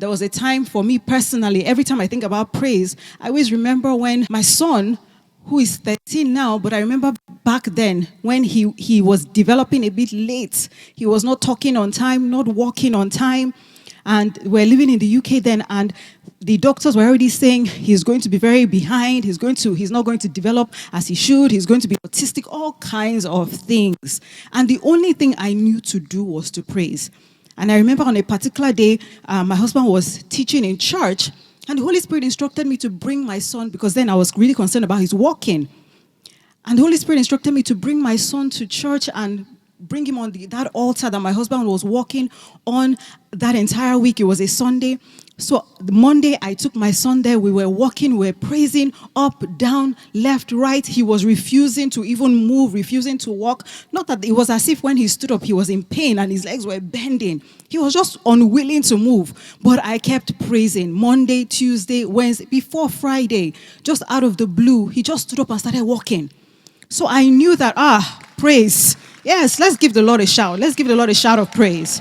there was a time for me personally, every time I think about praise, I always remember when my son, who is 13 now, but I remember back then when he was developing a bit late. He was not talking on time, not walking on time. And we're living in the UK then, and the doctors were already saying he's going to be very behind, he's not going to develop as he should, he's going to be autistic, all kinds of things. And the only thing I knew to do was to praise. And I remember on a particular day, my husband was teaching in church, and the Holy Spirit instructed me to bring my son, because then I was really concerned about his walking. And the Holy Spirit instructed me to bring my son to church and bring him on that altar that my husband was walking on that entire week. It was a Sunday. So Monday, I took my son there. We were walking, we were praising up, down, left, right. He was refusing to even move, refusing to walk. Not that it was as if when he stood up, he was in pain and his legs were bending. He was just unwilling to move. But I kept praising. Monday, Tuesday, Wednesday, before Friday, just out of the blue, he just stood up and started walking. So I knew that, praise. Yes, let's give the Lord a shout. Let's give the Lord a shout of praise.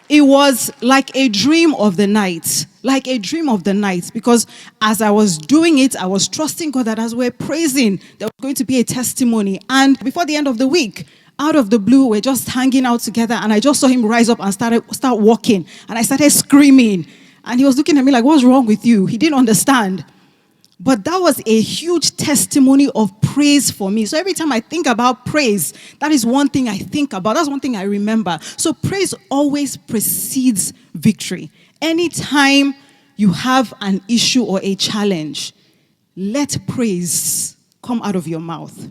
It was like a dream of the night. Like a dream of the night. Because as I was doing it, I was trusting God that as we're praising, there was going to be a testimony. And before the end of the week, out of the blue, we're just hanging out together. And I just saw him rise up and start walking. And I started screaming. And he was looking at me like, what's wrong with you? He didn't understand. But that was a huge testimony of praise for me. So every time I think about praise, that is one thing I think about. That's one thing I remember. So praise always precedes victory. Anytime you have an issue or a challenge, let praise come out of your mouth.